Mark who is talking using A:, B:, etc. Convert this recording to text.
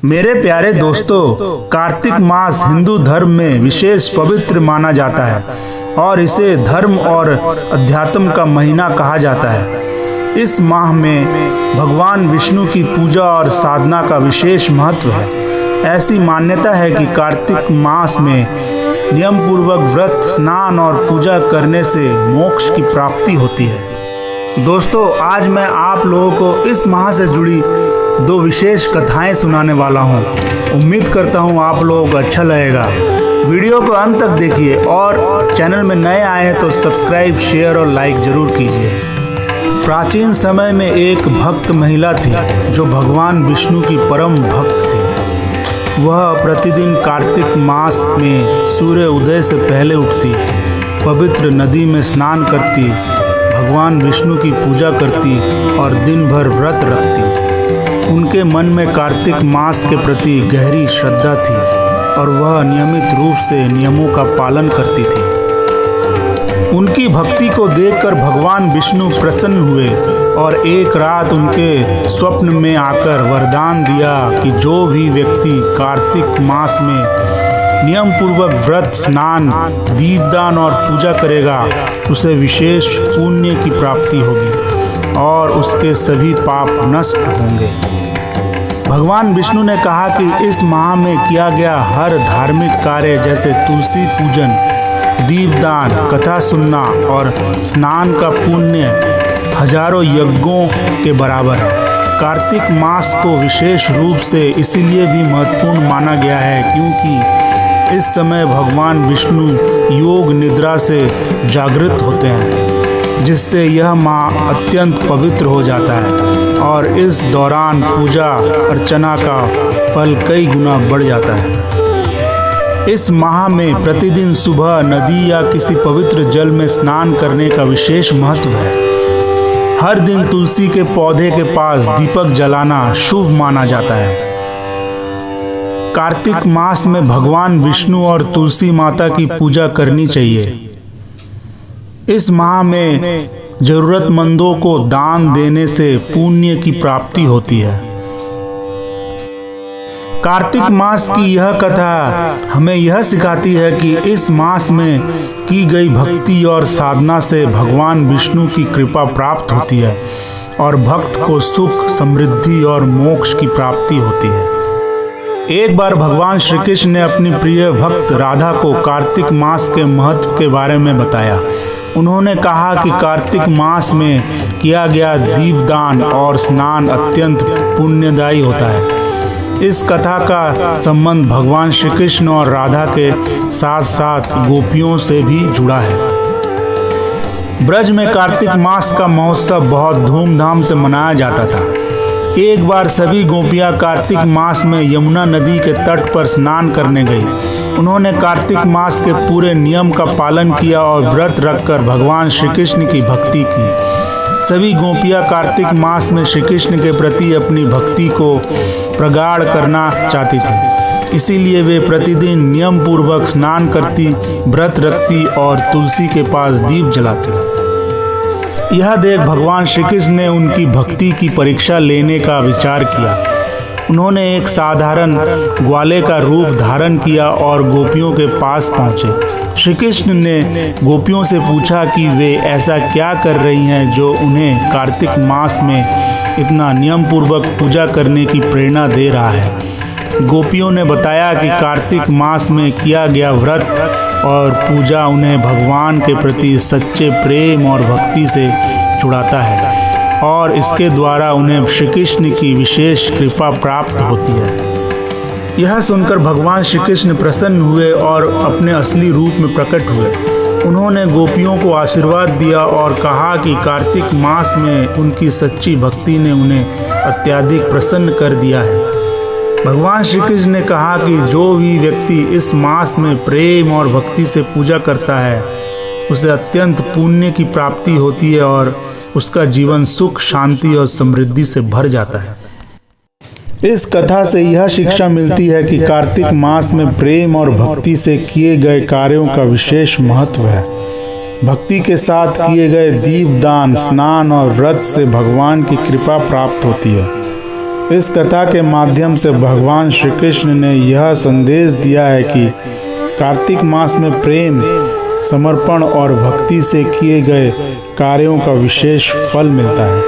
A: मेरे प्यारे दोस्तों, कार्तिक मास हिंदू धर्म में विशेष पवित्र माना जाता है और इसे धर्म और अध्यात्म का महीना कहा जाता है। इस माह में भगवान विष्णु की पूजा और साधना का विशेष महत्व है। ऐसी मान्यता है कि कार्तिक मास में नियम पूर्वक व्रत, स्नान और पूजा करने से मोक्ष की प्राप्ति होती है। दोस्तों, आज मैं आप लोगों को इस माह से जुड़ी दो विशेष कथाएं सुनाने वाला हूं। उम्मीद करता हूं आप लोगों को अच्छा लगेगा। वीडियो को अंत तक देखिए और चैनल में नए आए हैं तो सब्सक्राइब, शेयर और लाइक जरूर कीजिए। प्राचीन समय में एक भक्त महिला थी जो भगवान विष्णु की परम भक्त थी। वह प्रतिदिन कार्तिक मास में सूर्य उदय से पहले उठती, पवित्र नदी में स्नान करती, भगवान विष्णु की पूजा करती और दिन भर व्रत रखती। उनके मन में कार्तिक मास के प्रति गहरी श्रद्धा थी और वह नियमित रूप से नियमों का पालन करती थी। उनकी भक्ति को देखकर भगवान विष्णु प्रसन्न हुए और एक रात उनके स्वप्न में आकर वरदान दिया कि जो भी व्यक्ति कार्तिक मास में नियम पूर्वक व्रत, स्नान, दीपदान और पूजा करेगा उसे विशेष पुण्य की प्राप्ति होगी और उसके सभी पाप नष्ट होंगे। भगवान विष्णु ने कहा कि इस माह में किया गया हर धार्मिक कार्य जैसे तुलसी पूजन, दीपदान, कथा सुनना और स्नान का पुण्य हजारों यज्ञों के बराबर है। कार्तिक मास को विशेष रूप से इसीलिए भी महत्वपूर्ण माना गया है क्योंकि इस समय भगवान विष्णु योग निद्रा से जागृत होते हैं, जिससे यह माह अत्यंत पवित्र हो जाता है और इस दौरान पूजा अर्चना का फल कई गुना बढ़ जाता है। इस माह में प्रतिदिन सुबह नदी या किसी पवित्र जल में स्नान करने का विशेष महत्व है। हर दिन तुलसी के पौधे के पास दीपक जलाना शुभ माना जाता है। कार्तिक मास में भगवान विष्णु और तुलसी माता की पूजा करनी चाहिए। इस माह में जरूरतमंदों को दान देने से पुण्य की प्राप्ति होती है। कार्तिक मास की यह कथा हमें यह सिखाती है कि इस मास में की गई भक्ति और साधना से भगवान विष्णु की कृपा प्राप्त होती है और भक्त को सुख, समृद्धि और मोक्ष की प्राप्ति होती है। एक बार भगवान श्री कृष्ण ने अपनी प्रिय भक्त राधा को कार्तिक मास के महत्व के बारे में बताया। उन्होंने कहा कि कार्तिक मास में किया गया दीपदान और स्नान अत्यंत पुण्यदायी होता है। इस कथा का संबंध भगवान श्री कृष्ण और राधा के साथ साथ गोपियों से भी जुड़ा है। ब्रज में कार्तिक मास का महोत्सव बहुत धूमधाम से मनाया जाता था। एक बार सभी गोपियां कार्तिक मास में यमुना नदी के तट पर स्नान करने गई। उन्होंने कार्तिक मास के पूरे नियम का पालन किया और व्रत रखकर भगवान श्री कृष्ण की भक्ति की। सभी गोपियां कार्तिक मास में श्री कृष्ण के प्रति अपनी भक्ति को प्रगाढ़ करना चाहती थी, इसीलिए वे प्रतिदिन नियम पूर्वक स्नान करती, व्रत रखती और तुलसी के पास दीप जलाती। यह देख भगवान श्री कृष्ण ने उनकी भक्ति की परीक्षा लेने का विचार किया। उन्होंने एक साधारण ग्वाले का रूप धारण किया और गोपियों के पास पहुँचे। श्री कृष्ण ने गोपियों से पूछा कि वे ऐसा क्या कर रही हैं जो उन्हें कार्तिक मास में इतना नियम पूर्वक पूजा करने की प्रेरणा दे रहा है। गोपियों ने बताया कि कार्तिक मास में किया गया व्रत और पूजा उन्हें भगवान के प्रति सच्चे प्रेम और भक्ति से जुड़ाता है और इसके द्वारा उन्हें श्री कृष्ण की विशेष कृपा प्राप्त होती है। यह सुनकर भगवान श्री कृष्ण प्रसन्न हुए और अपने असली रूप में प्रकट हुए। उन्होंने गोपियों को आशीर्वाद दिया और कहा कि कार्तिक मास में उनकी सच्ची भक्ति ने उन्हें अत्यधिक प्रसन्न कर दिया है। भगवान श्री कृष्ण ने कहा कि जो भी व्यक्ति इस मास में प्रेम और भक्ति से पूजा करता है उसे अत्यंत पुण्य की प्राप्ति होती है और उसका जीवन सुख, शांति और समृद्धि से भर जाता है। इस कथा से यह शिक्षा मिलती है कि कार्तिक मास में प्रेम और भक्ति से किए गए कार्यों का विशेष महत्व है। भक्ति के साथ किए गए दीपदान, स्नान और व्रत से भगवान की कृपा प्राप्त होती है। इस कथा के माध्यम से भगवान श्री कृष्ण ने यह संदेश दिया है कि कार्तिक मास में प्रेम, समर्पण और भक्ति से किए गए कार्यों का विशेष फल मिलता है।